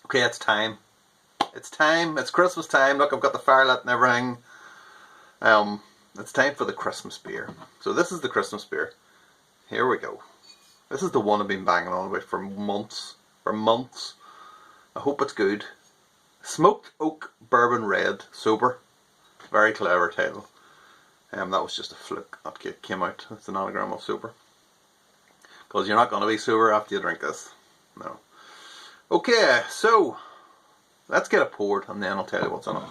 Okay, it's time. It's time. It's Christmas time. Look, I've got the fire lit and everything. It's time for the Christmas beer. So this is the Christmas beer. Here we go. This is the one I've been banging on about for months. I hope it's good. Smoked Oak Bourbon Red Sober. Very clever title. That was just a fluke that came out. It's an anagram of sober. Because you're not going to be sober after you drink this. No. Okay, so let's get it poured and then I'll tell you what's in it.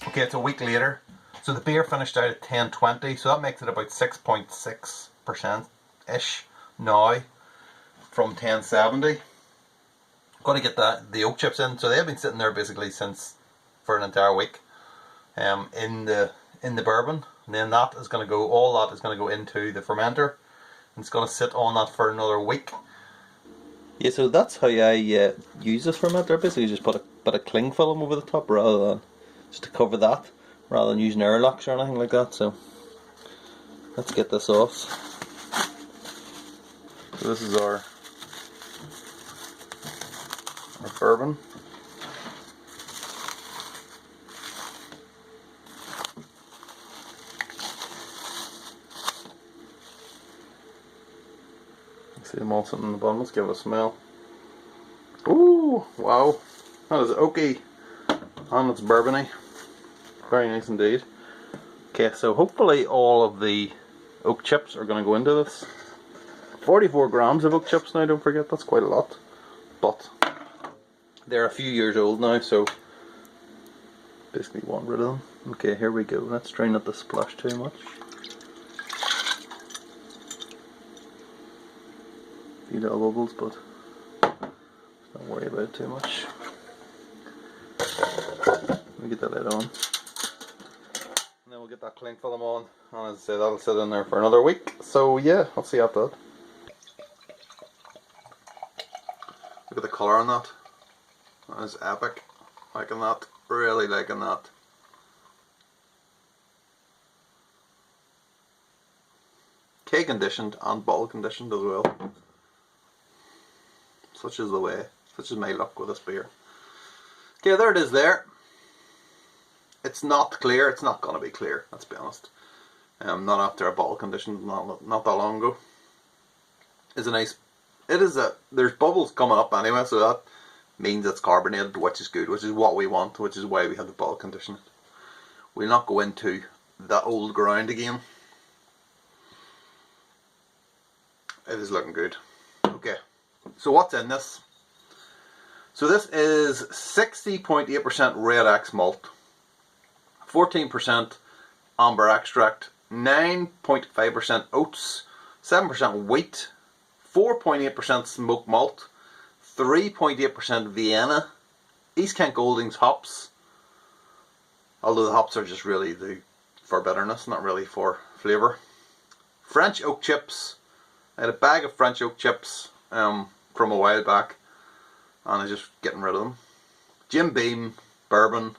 Okay, it's a week later. So the beer finished out at 10.20, so that makes it about 6.6%-ish now from 10.70. Got to get the oak chips in. So they've been sitting there basically for an entire week in the bourbon. And then that is going to go, all that is going to go into the fermenter. And it's going to sit on that for another week. Yeah, so that's how I use this fermenter. Basically just put a bit of cling film over the top rather than just to cover that, rather than using airlocks or anything like that. So let's get this off. So this is our bourbon. See the malt sitting in the bottom. Let's give it a smell. Ooh, wow, that is oaky and it's bourbony. Very nice indeed. Okay, so hopefully all of the oak chips are going to go into this. 44 grams of oak chips now, don't forget, that's quite a lot. But they're a few years old now, so basically want rid of them. Okay, here we go. Let's try not to splash too much. A few little bubbles, but don't worry about it too much. Let me get that lid on. And then we'll get that cling film on. And as I say, that'll sit in there for another week. So yeah, I'll see you after that. Look at the colour on that. That is epic. Liking that. Really liking that. K conditioned and bottle conditioned as well. Such is the way. Such is my luck with this beer. Okay, there it is there. It's not clear. It's not going to be clear, let's be honest. Not after a bottle condition, not that long ago. It's a nice... There's bubbles coming up anyway, so that means it's carbonated, which is good, which is what we want, which is why we have the bottle condition. We'll not go into that old ground again. It is looking good. Okay, so what's in this? So this is 60.8% Red X malt, 14% amber extract, 9.5% oats, 7% wheat, 4.8% smoked malt, 3.8% Vienna, East Kent Goldings hops, although the hops are just really for bitterness, not really for flavour. French oak chips. I had a bag of French oak chips from a while back, and I'm just getting rid of them. Jim Beam, bourbon,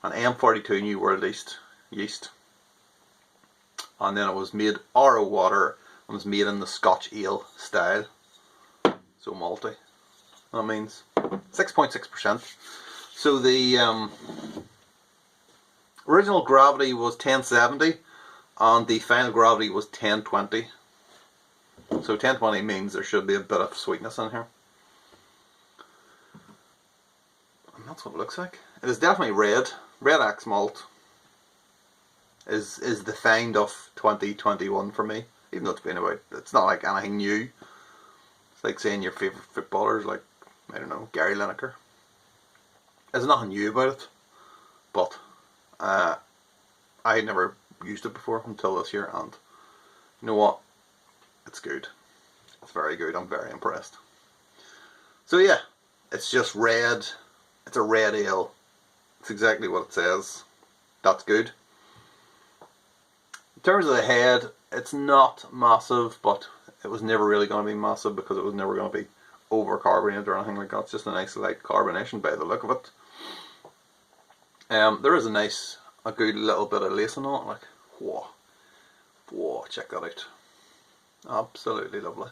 and M42 New World yeast. and then it was made RO water and was made in the Scotch ale style. So malty. That means 6.6%. So the original gravity was 1070 and the final gravity was 1020. So 1020 means there should be a bit of sweetness in here. And that's what it looks like. It is definitely red. Red X malt is the find of 2021 for me. Even though it's been about, it's not like anything new. It's like saying your favourite footballers, like, I don't know, Gary Lineker. There's nothing new about it. But I had never used it before until this year, and you know what? It's good. It's very good. I'm very impressed. So yeah, it's just red. It's a red ale. It's exactly what it says. That's good. In terms of the head, it's not massive, but it was never really going to be massive because it was never going to be over carbonated or anything like that. It's just a nice light carbonation by the look of it. There is a good little bit of lacing on it. Like, whoa, check that out. Absolutely lovely.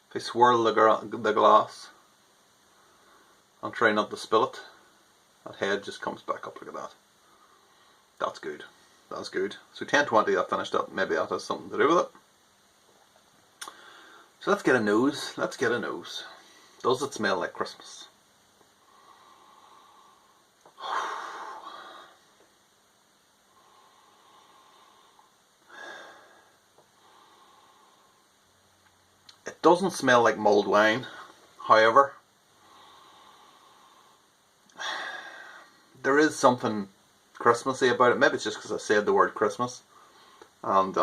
If I swirl the glass and try not to spill it, that head just comes back up. Look at that. That's good. That's good. So 1020, I finished up. Maybe that has something to do with it. So let's get a nose. Let's get a nose. Does it smell like Christmas? It doesn't smell like mulled wine, however, there is something Christmassy about it. Maybe it's just because I said the word Christmas, and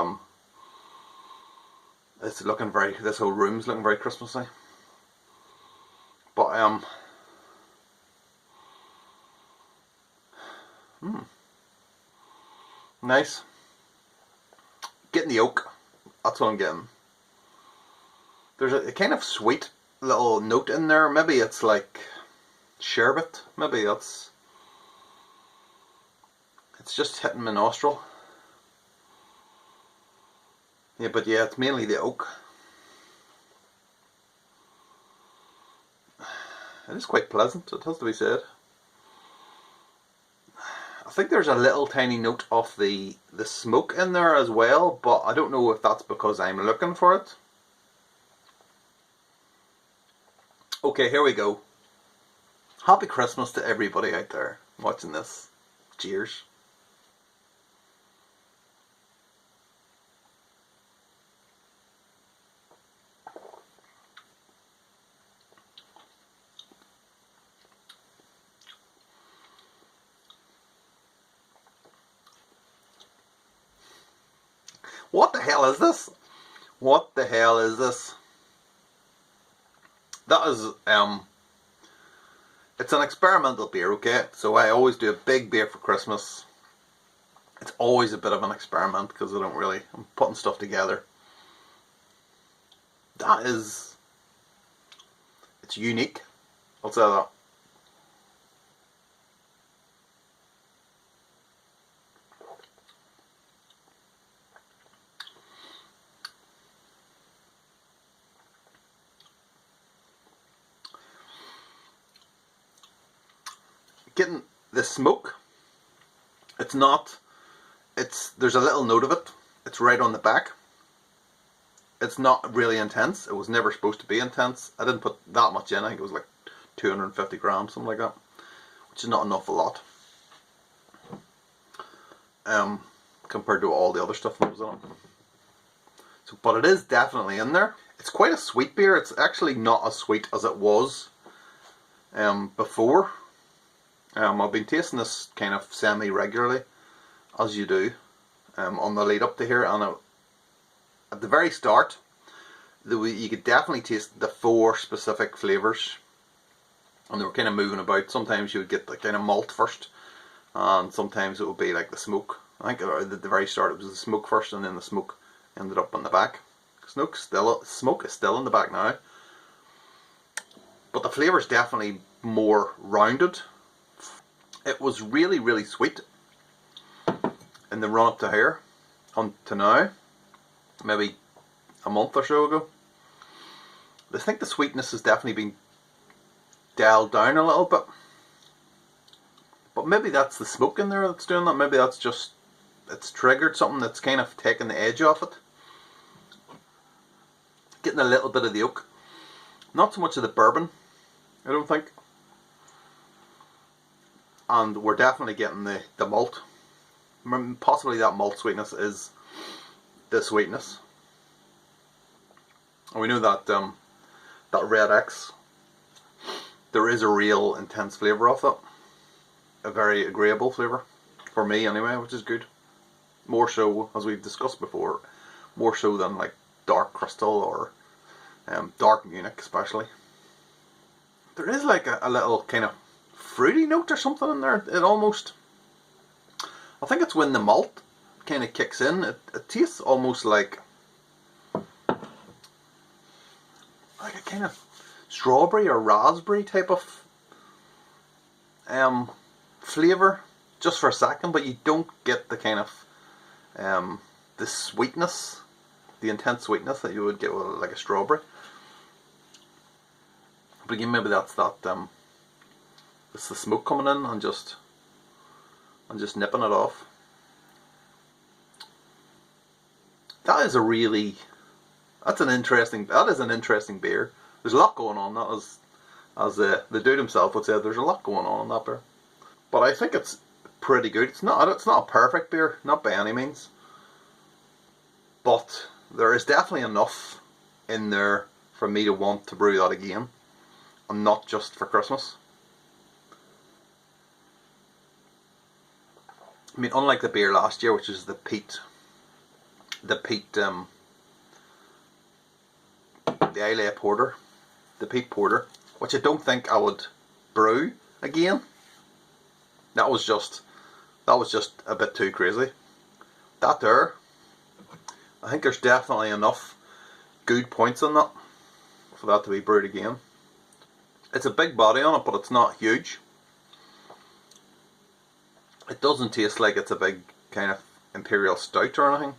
it's looking very, this whole room's looking very Christmassy. But nice. Getting the oak, that's what I'm getting. There's a kind of sweet little note in there. Maybe it's like sherbet. Maybe it's just hitting my nostril. Yeah, but yeah, it's mainly the oak. It is quite pleasant, it has to be said. I think there's a little tiny note of the smoke in there as well, but I don't know if that's because I'm looking for it. Okay, here we go. Happy Christmas to everybody out there watching this. Cheers. What the hell is this? What the hell is this? That is, it's an experimental beer, okay? So I always do a big beer for Christmas. It's always a bit of an experiment because I'm putting stuff together. That is, it's unique, I'll say that. Getting the smoke, there's a little note of it. It's right on the back. It's not really intense. It was never supposed to be intense. I didn't put that much in. I think it was like 250 grams, something like that, which is not an awful lot compared to all the other stuff that was in it. So, but it is definitely in there. It's quite a sweet beer. It's actually not as sweet as it was before. I've been tasting this kind of semi-regularly, as you do, on the lead up to here, and at the very start, you could definitely taste the 4 specific flavours, and they were kind of moving about. Sometimes you would get the kind of malt first, and sometimes it would be like the smoke. I think at the very start it was the smoke first, and then the smoke ended up on the back. Smoke is still in the back now, but the flavour is definitely more rounded. It was really, really sweet. in the run up to here, on to now, maybe a month or so ago. I think the sweetness has definitely been dialed down a little bit. But maybe that's the smoke in there that's doing that. Maybe that's just, it's triggered something that's kind of taken the edge off it. Getting a little bit of the oak. Not so much of the bourbon, I don't think. And we're definitely getting the malt. Possibly that malt sweetness is the sweetness. And we know that that Red X, there is a real intense flavour of it. A very agreeable flavour, for me anyway, which is good. More so, as we've discussed before, more so than like dark crystal or dark Munich especially. There is like a little kind of fruity note or something in there. It almost, I think it's when the malt kind of kicks in, it tastes almost like a kind of strawberry or raspberry type of flavour just for a second, but you don't get the kind of the sweetness, the intense sweetness that you would get with like a strawberry. But again, maybe that's that it's the smoke coming in and just nipping it off. That is an interesting beer. There's a lot going on. That is, as the dude himself would say, there's a lot going on in that beer. But I think it's pretty good. It's not a perfect beer, not by any means. But there is definitely enough in there for me to want to brew that again. And not just for Christmas. I mean, unlike the beer last year, which is the peat, the Islay Porter, the peat porter, which I don't think I would brew again. That was just a bit too crazy. That there, I think there's definitely enough good points in that for that to be brewed again. It's a big body on it, but it's not huge. It doesn't taste like it's a big kind of imperial stout or anything,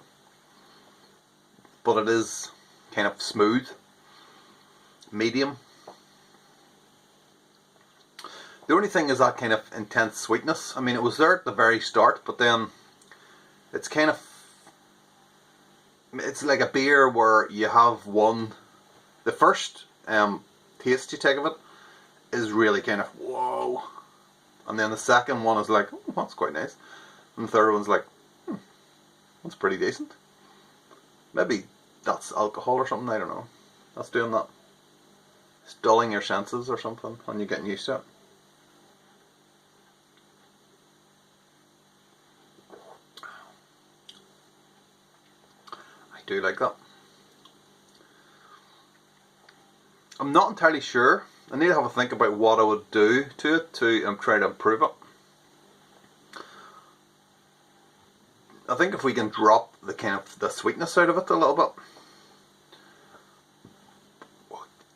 but it is kind of smooth, medium. The only thing is that kind of intense sweetness. I mean, it was there at the very start, but then it's kind of, it's like a beer where you have the first taste you take of it is really kind of whoa, and then the second one is like, oh, that's quite nice, and the third one's like, that's pretty decent. Maybe that's alcohol or something, I don't know. That's doing that. It's dulling your senses or something, and you're getting used to it. I do like that. I'm not entirely sure. I need to have a think about what I would do to it to try to improve it. I think if we can drop the kind of the sweetness out of it a little bit.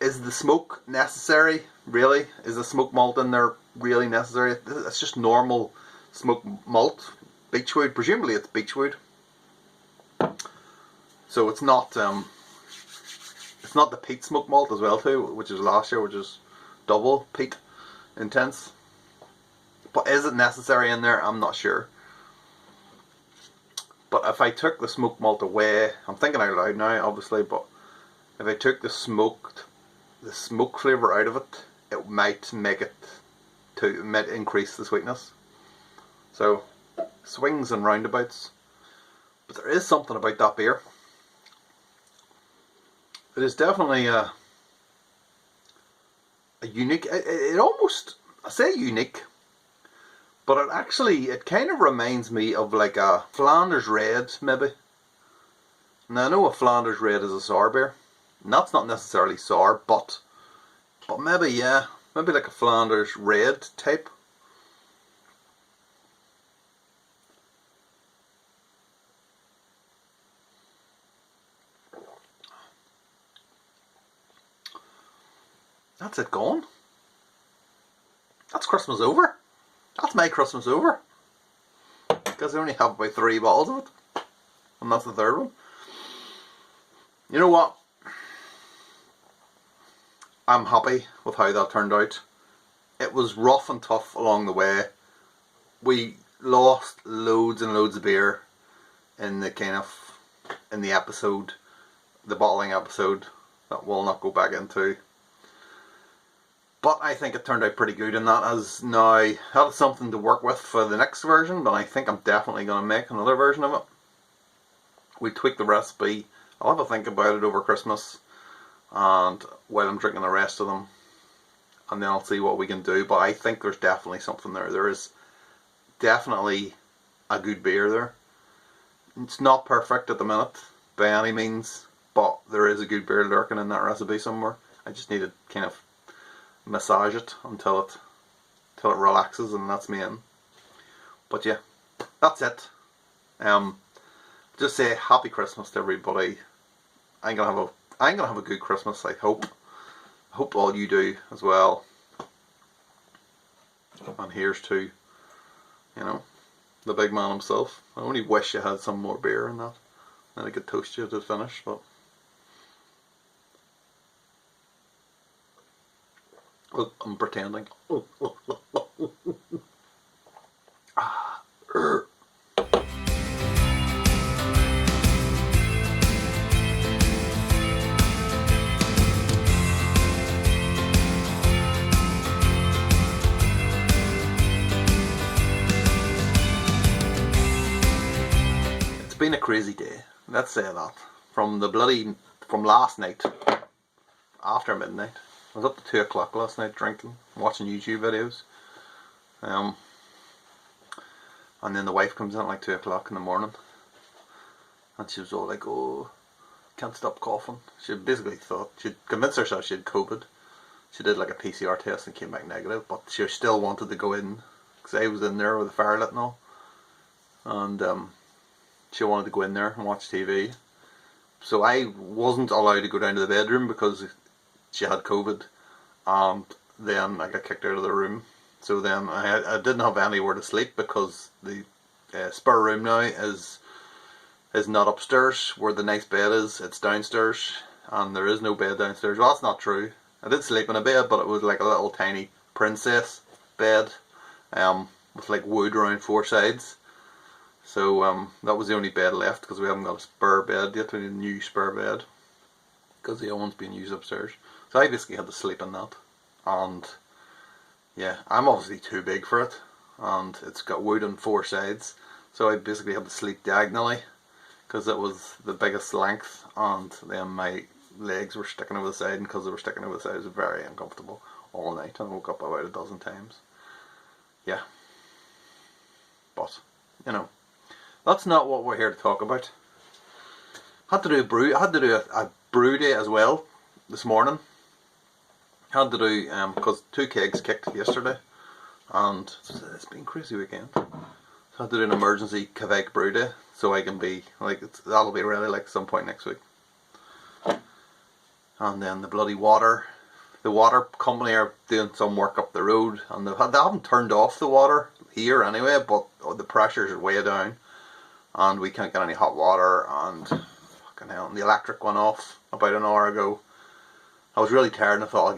Is the smoke necessary, really? Is the smoke malt in there really necessary? It's just normal smoke malt, beechwood. Presumably it's beechwood. So it's not the peat smoke malt as well too, which is last year, which is double peat intense. But is it necessary in there? I'm not sure. But if I took the smoke malt away, I'm thinking out loud now obviously, but if I took the smoke flavour out of it, it might increase the sweetness. So, swings and roundabouts. But there is something about that beer. It is definitely a unique, it almost, I say unique, but it kind of reminds me of like a Flanders Red, maybe. Now I know a Flanders Red is a sour beer, and that's not necessarily sour, but maybe, yeah, maybe like a Flanders Red type. That's it gone. That's Christmas over. That's my Christmas over. because I only have about 3 bottles of it, and that's the third one. You know what? I'm happy with how that turned out. It was rough and tough along the way. We lost loads and loads of beer in the episode, the bottling episode, that we'll not go back into. But I think it turned out pretty good, and that has now had something to work with for the next version, but I think I'm definitely going to make another version of it. We tweaked the recipe. I'll have a think about it over Christmas, and while I'm drinking the rest of them, and then I'll see what we can do. But I think there's definitely something there. There is definitely a good beer there. It's not perfect at the minute by any means, but there is a good beer lurking in that recipe somewhere. I just need to kind of massage it until it relaxes, and that's me in. But yeah, that's it. Just say happy Christmas to everybody. I'm gonna have a good Christmas. I hope all you do as well. And here's to, you know, the big man himself. I only wish you had some more beer in that, then I could toast you to finish. But well, I'm pretending. Been a crazy day, let's say that. From last night, after midnight. I was up to 2 o'clock last night drinking, watching YouTube videos. And then the wife comes in at like 2 o'clock in the morning, and she was all like, oh, can't stop coughing. She basically thought, she'd convinced herself she had COVID. She did like a PCR test and came back negative, but she still wanted to go in, because I was in there with the fire lit and all. And she wanted to go in there and watch TV. So I wasn't allowed to go down to the bedroom because she had COVID, and then I got kicked out of the room. So then I didn't have anywhere to sleep, because the spare room now is not upstairs where the nice bed is. It's downstairs, and there is no bed downstairs. Well, that's not true. I did sleep in a bed, but it was like a little tiny princess bed, with like wood around 4 sides. So that was the only bed left, because we haven't got a spare bed yet. We need a new spare bed, because the old one's being used upstairs. So I basically had to sleep in that. And yeah, I'm obviously too big for it, and it's got wood on 4 sides. So I basically had to sleep diagonally, because it was the biggest length, and then my legs were sticking over the side, and because they were sticking over the side, it was very uncomfortable all night, and I woke up about a dozen times. Yeah. But, you know, that's not what we're here to talk about. I had to do a brew day as well this morning. Had to do, because 2 kegs kicked yesterday, and it's been a crazy weekend. So I had to do an emergency Quebec brew day, so I can be, like, that'll be ready like some point next week. And then the water company are doing some work up the road, and they haven't turned off the water here anyway, but the pressure's way down, and we can't get any hot water, and fucking hell, and the electric went off about an hour ago. I was really tired, and I thought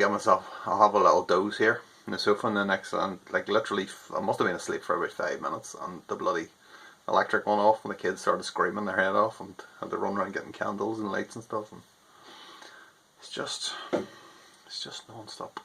I'll have a little doze here in the sofa, and the next, and like literally, I must have been asleep for about 5 minutes, and the bloody electric went off, and the kids started screaming their head off, and had to run around getting candles and lights and stuff, and it's just non-stop.